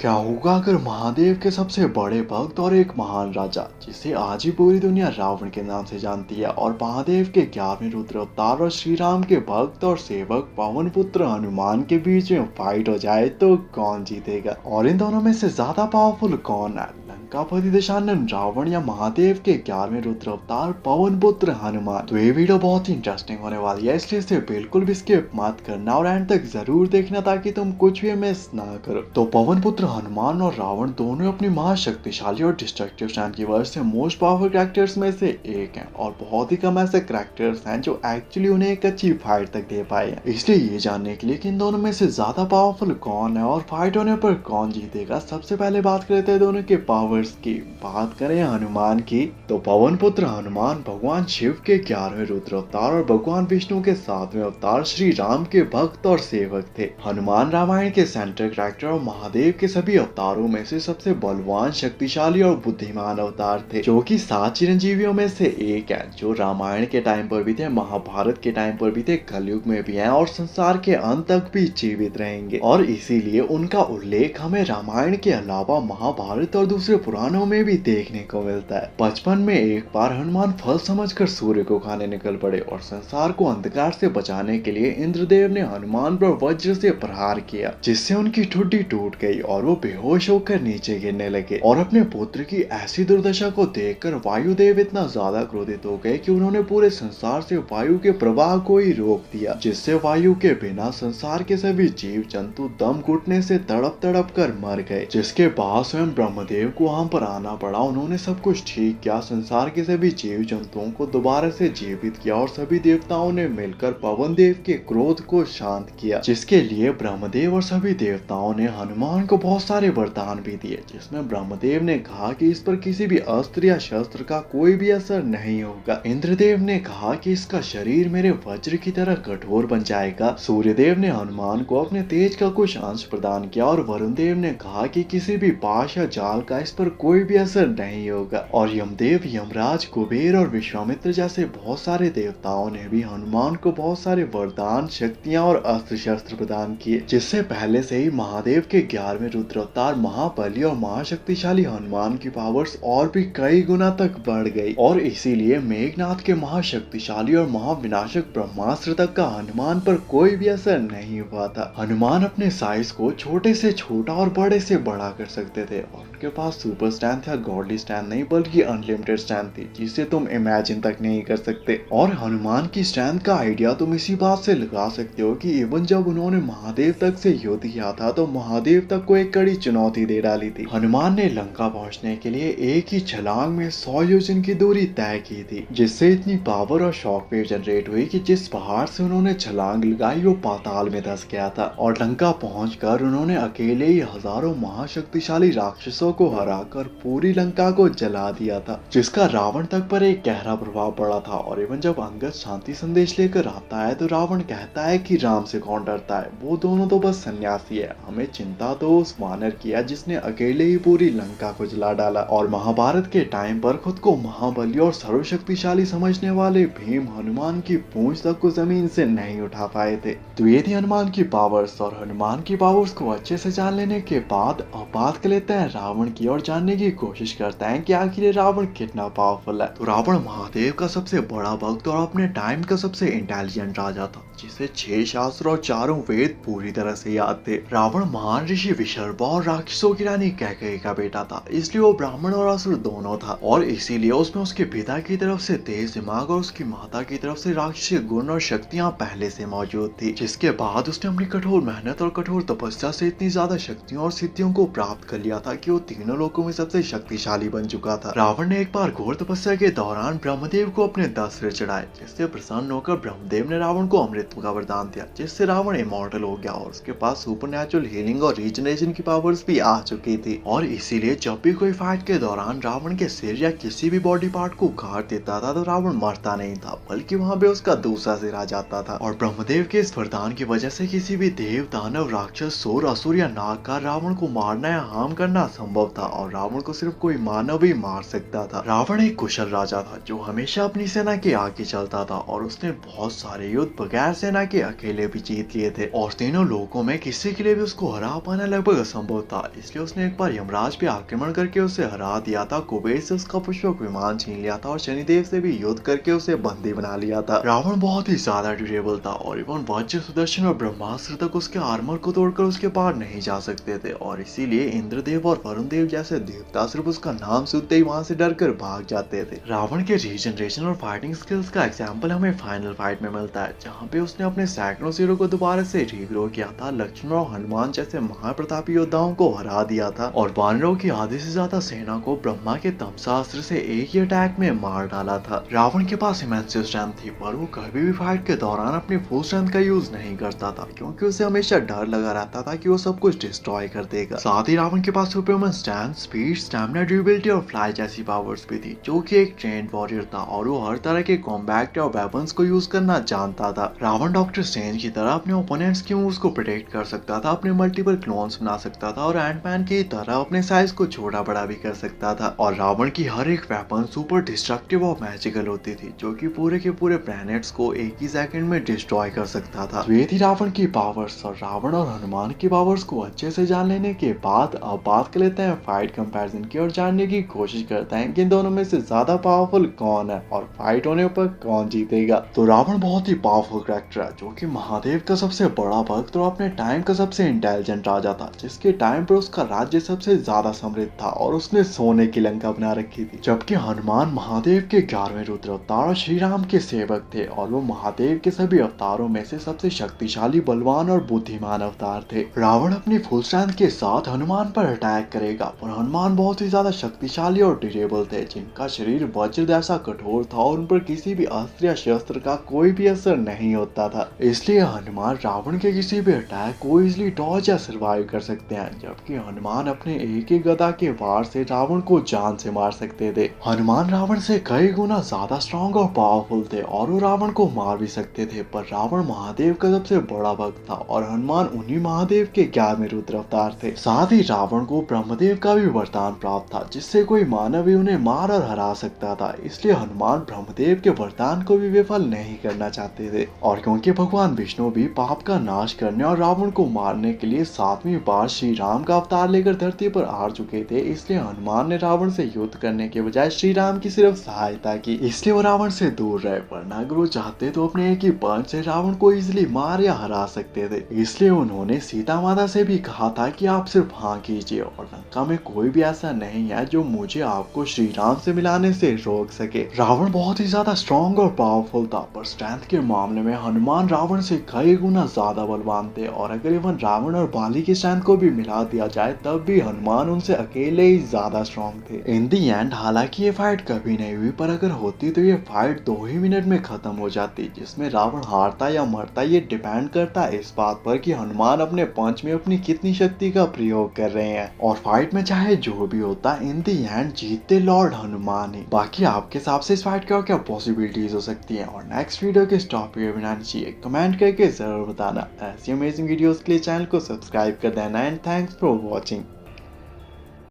क्या होगा अगर महादेव के सबसे बड़े भक्त और एक महान राजा, जिसे आज ही पूरी दुनिया रावण के नाम से जानती है, और महादेव के 11वें रुद्र अवतार और श्री राम के भक्त और सेवक पवन पुत्र हनुमान के बीच में फाइट हो जाए तो कौन जीतेगा? और इन दोनों में से ज्यादा पावरफुल कौन है, लंकापति दशानन रावण या महादेव के 11वें रुद्र अवतार पवन पुत्र हनुमान? तो ये वीडियो बहुत ही इंटरेस्टिंग होने वाली है, इसलिए इसे बिल्कुल भी स्किप मत करना और एंड तक जरूर देखना ताकि तुम कुछ भी मिस ना करो। तो पवन पुत्र हनुमान और रावण दोनों अपनी महाशक्तिशाली और डिस्ट्रक्टिव स्टैंड की वजह से मोस्ट पावरफुल कैरेक्टर्स में से एक हैं, और बहुत ही कम ऐसे कैरेक्टर्स हैं जो एक्चुअली उन्हें एक अच्छी फाइट तक दे पाए हैं। इसलिए ये जानने के लिए कि इन दोनों में से ज्यादा पावरफुल कौन है और फाइट होने पर कौन जीतेगा, सबसे पहले बात करते हैं दोनों के पावर्स की। बात करें हनुमान की, तो पवन पुत्र हनुमान भगवान शिव के 11वें रुद्र अवतार और भगवान विष्णु के 7वें अवतार श्री राम के भक्त और सेवक थे। हनुमान रामायण के सेंट्रल कैरेक्टर और महादेव के सभी अवतारों में से सबसे बलवान, शक्तिशाली और बुद्धिमान अवतार थे, जो कि 7 चिरंजीवियों में से एक है, जो रामायण के टाइम पर भी थे, महाभारत के टाइम पर भी थे, कलयुग में भी हैं और संसार के अंत तक भी जीवित रहेंगे। और इसीलिए उनका उल्लेख हमें रामायण के अलावा महाभारत और दूसरे पुराणों में भी देखने को मिलता है। बचपन में एक बार हनुमान फल समझकर सूर्य को खाने निकल पड़े और संसार को अंधकार से बचाने के लिए इंद्रदेव ने हनुमान पर वज्र से प्रहार किया, जिससे उनकी ठुड्डी टूट गई और वो बेहोश होकर नीचे गिरने लगे। और अपने पुत्र की ऐसी दुर्दशा को देखकर वायुदेव इतना ज्यादा क्रोधित हो गए कि उन्होंने पूरे संसार से वायु के प्रवाह को ही रोक दिया, जिससे वायु के बिना संसार के सभी जीव जंतु दम घुटने से तड़प तड़प कर मर गए। जिसके बाद स्वयं ब्रह्मदेव को वहां पर आना पड़ा। उन्होंने सब कुछ ठीक किया, संसार के सभी जीव जंतुओं को दोबारा से जीवित किया और सभी देवताओं ने मिलकर पवन देव के क्रोध को शांत किया, जिसके लिए ब्रह्मदेव और सभी देवताओं ने हनुमान को बहुत सारे वरदान भी दिए, जिसमें ब्रह्मदेव ने कहा कि इस पर किसी भी अस्त्र या शस्त्र का कोई भी असर नहीं होगा। इंद्रदेव ने कहा कि इसका शरीर मेरे वज्र की तरह कठोर बन जाएगा। सूर्यदेव ने हनुमान को अपने तेज का कुछ अंश प्रदान किया और वरुण देव ने कहा कि किसी भी पाश या जाल का इस पर कोई भी असर नहीं होगा। और यमदेव, यमराज, कुबेर और विश्वामित्र जैसे बहुत सारे देवताओं ने भी हनुमान को बहुत सारे वरदान, शक्तियां और अस्त्र शस्त्र प्रदान किए, जिससे पहले से ही महादेव के 11वें रुद्र अवतार महाबली और महाशक्तिशाली हनुमान की पावर्स और भी कई गुना तक बढ़ गई। और इसीलिए मेघनाथ के महाशक्तिशाली और महाविनाशक ब्रह्मास्त्र तक का हनुमान पर कोई भी असर नहीं हुआ था। हनुमान अपने साइज को छोटे से छोटा और बड़े से बड़ा कर सकते थे, और उनके पास सुपर स्ट्रेंथ या गॉडली स्ट्रेंथ नहीं बल्कि अनलिमिटेड स्ट्रेंथ थी, जिसे तुम इमेजिन तक नहीं कर सकते। और हनुमान की स्ट्रेंथ का आइडिया तुम इसी बात से लगा सकते हो कि इवन जब उन्होंने महादेव तक से युद्ध किया था तो महादेव तक को एक कड़ी चुनौती दे डाली थी। हनुमान ने लंका पहुंचने के लिए एक ही छलांग में 100 योजन की दूरी तय की थी, जिससे इतनी पावर और शॉक वेव जनरेट हुई कि जिस पहाड़ से उन्होंने छलांग लगाई वो पाताल में धंस गया था। और लंका पहुंचकर उन्होंने अकेले ही हजारों महाशक्तिशाली राक्षसों को हराकर पूरी लंका को जला दिया था, जिसका रावण तक पर एक गहरा प्रभाव पड़ा था। और इवन जब अंगद शांति संदेश लेकर आता है तो रावण कहता है कि राम से कौन डरता है, वो दोनों तो बस सन्यासी है, हमें चिंता तो उस वानर की है जिसने अकेले ही पूरी लंका को जला डाला। और महाभारत के टाइम पर खुद को महाबली और सर्वशक्तिशाली समझने वाले भीम हनुमान की पूंछ तक को जमीन से नहीं उठा पाए थे। तो ये थी हनुमान की पावर्स। और हनुमान की पावर्स को अच्छे से जान लेने के बाद अब बात कर लेते हैं रावण की और जानने की कोशिश करते हैं कि आखिर रावण कितना पावरफुल है। तो रावण महादेव का सबसे बड़ा भक्त और अपने टाइम का सबसे इंटेलिजेंट राजा था, जिसे 6 शास्त्र और 4 वेद पूरी तरह से याद थे। रावण महान ऋषि विशर्वा और राक्षसों की रानी कैकेयी का बेटा था, इसलिए वो ब्राह्मण और असुर दोनों था। और इसीलिए उसमें उसके पिता की तरफ से तेज दिमाग और उसकी माता की तरफ से राक्षसी गुण और शक्तियां पहले से मौजूद थी, जिसके बाद उसने अपनी कठोर मेहनत और कठोर तपस्या से इतनी ज्यादा शक्तियों और सिद्धियों को प्राप्त कर लिया था कि वो तीनों लोकों में सबसे शक्तिशाली बन चुका था। रावण ने एक बार घोर तपस्या के दौरान ब्रह्मदेव को अपने 10 सिर चढ़ाए, जिससे प्रसन्न होकर ब्रह्मदेव ने रावण को अमृत का वरदान दिया, जिससे रावण इमॉर्टल हो गया और उसके पास सुपरनैचुरल हीलिंग और रीजनरेशन की पावर्स भी आ चुकी थी। और इसीलिए जब भी कोई फाइट के दौरान रावण के सिर या किसी भी बॉडी पार्ट को काट देता था तो रावण मरता नहीं था, बल्कि वहां पे उसका दूसरा सिर आ जाता था। और ब्रह्मदेव के इस वरदान की वजह से किसी भी देव, दानव, राक्षस, सूर, असुर या नाग का रावण को मारना या हार्म करना संभव था। और और रावण को सिर्फ कोई मानव ही मार सकता था। रावण एक कुशल राजा था जो हमेशा अपनी सेना के आगे चलता था और उसने बहुत सारे युद्ध बगैर सेना के अकेले भी जीत लिए थे और तीनों लोगों में किसी के लिए भी उसको हरा पाना लगभग असंभव था। इसलिए उसने एक बार यमराज पे आक्रमण करके उसे हरा दिया था, कुबेर से उसका पुष्पक विमान छीन लिया था और शनिदेव से भी युद्ध करके उसे बंदी बना लिया था। रावण बहुत ही ज्यादा ड्यूरेबल था और इवन वज्र, सुदर्शन और ब्रह्मास्त्र तक उसके आर्मर को तोड़कर उसके पार नहीं जा सकते थे और इसीलिए इंद्रदेव और वरुण देव जैसे देवता सिर्फ उसका नाम सुनते ही वहां से डरकर भाग जाते थे। रावण के रीजनरेशन और फाइटिंग स्किल्स का एग्जाम्पल हमें फाइनल फाइट में मिलता है, जहाँ पे उसने अपने सैकड़ों सिरों को दोबारा से रीग्रो किया था, लक्ष्मण और हनुमान जैसे महाप्रतापी योद्धाओं को हरा दिया था और वानरों की आधे से ज्यादा सेना को ब्रह्मा के तमसास्त्र से एक ही अटैक में मार डाला था। रावण के पास इमेंस स्ट्रेंथ थी पर वो कभी भी फाइट के दौरान अपनी फुल स्ट्रेंथ का यूज नहीं करता था, क्योंकि उसे हमेशा डर लगा रहता था कि वो सब कुछ डिस्ट्रॉय कर देगा। साथ ही रावण के पास superman strength, speed, stamina, durability और फ्लाई जैसी पावर्स भी थी, जो कि एक ट्रेंड वॉरियर था और वो हर तरह के कॉम्बैट और वेपन्स को यूज करना जानता था। रावण डॉक्टर स्ट्रेंज की तरह अपने ओपोनेंट्स के मूव्स को प्रोटेक्ट कर सकता था, अपने मल्टीपल क्लोन्स बना सकता था और एंटमैन की तरह अपने साइज को छोटा बड़ा भी कर सकता था। और रावण की हर एक वेपन सुपर डिस्ट्रक्टिव और मैजिकल होती थी, जो कि पूरे के पूरे प्लैनेट्स को एक ही सेकंड में डिस्ट्रॉय कर सकता था। ये थी रावण की पावर्स और रावण और हनुमान की पावर्स को अच्छे से जान लेने के बाद अब बात कर लेते हैं फाइट कंपैरिजन की और जानने की कोशिश करते हैं कि इन दोनों में से ज्यादा पावरफुल कौन है और फाइट होने पर कौन जीतेगा। तो रावण बहुत ही पावरफुल कैरेक्टर है, जो कि महादेव का सबसे बड़ा भक्त और अपने टाइम का सबसे इंटेलिजेंट राजा था, जिसके टाइम पर उसका राज्य सबसे ज्यादा समृद्ध था और उसने सोने की लंका बना रखी थी। जबकि हनुमान महादेव के 11वें रुद्र अवतार और श्री राम के सेवक थे और वो महादेव के सभी अवतारों में से सबसे शक्तिशाली, बलवान और बुद्धिमान अवतार थे। रावण अपनी फुल स्ट्रेंथ के साथ हनुमान पर अटैक करेगा, पर हनुमान बहुत ही ज्यादा शक्तिशाली और ड्यूरेबल थे, जिनका शरीर वज्र जैसा कठोर था और उन पर किसी भी अस्त्र या शस्त्र का कोई भी असर नहीं होता था। इसलिए हनुमान रावण के किसी भी अटैक को इजिली डॉज या सर्वाइव कर सकते हैं, जबकि हनुमान अपने एक ही गदा के वार से रावण को जान से मार सकते थे। हनुमान रावण से कई गुना ज्यादा स्ट्रॉन्ग और पावरफुल थे और वो रावण को मार भी सकते थे, पर रावण महादेव का सबसे बड़ा भक्त था और हनुमान उन्हीं महादेव के 11वें रुद्र अवतार थे। साथ ही रावण को ब्रह्मदेव का भी वरदान प्राप्त था, जिससे कोई मानव ही उन्हें मार और हरा सकता था। इसलिए हनुमान ब्रह्मदेव के वरदान को भी विफल नहीं करना चाहते थे। और क्योंकि भगवान विष्णु भी पाप का नाश करने और रावण को मारने के लिए 7वीं बार श्री राम का अवतार लेकर धरती पर आ चुके थे, इसलिए हनुमान ने रावण से युद्ध करने के बजाय श्री राम की सिर्फ सहायता की। इसलिए वो रावण से दूर रहे, वरना अगर वो चाहते तो अपने एक ही पंच से रावण को इजिली मार या हरा सकते थे। इसलिए उन्होंने सीता माता से भी कहा था कि आप सिर्फ हाँ कीजिए और लंका में कोई भी ऐसा नहीं है जो मुझे आपको श्री राम से मिलाने से रोक सके। रावण बहुत ही ज्यादा स्ट्रॉन्ग और पावरफुल था, पर स्ट्रेंथ के मामले में हनुमान रावण से कई गुना ज्यादा बलवान थे और अगर इवन रावण और बाली की स्ट्रेंथ को भी मिला दिया जाए तब भी हनुमान उनसे अकेले ही ज्यादा स्ट्रॉन्ग थे। इन दी एंड हालांकि ये फाइट कभी नहीं हुई, पर अगर होती तो ये फाइट 2 ही मिनट में खत्म हो जाती, जिसमें रावण हारता या मरता ये डिपेंड करता है इस बात पर कि हनुमान अपने पंच में अपनी कितनी शक्ति का प्रयोग कर रहे हैं। और फाइट में चाहे जो भी होता, इन दी एंड जीतते लॉर्ड हनुमान ही। बाकी आपके हिसाब से इस फाइट का क्या पॉसिबिलिटीज हो सकती है और नेक्स्ट वीडियो किस टॉपिक पे बनानी चाहिए, कमेंट करके जरूर बताना। ऐसी अमेजिंग वीडियोस के लिए चैनल को सब्सक्राइब कर देना एंड थैंक्स फॉर वॉचिंग।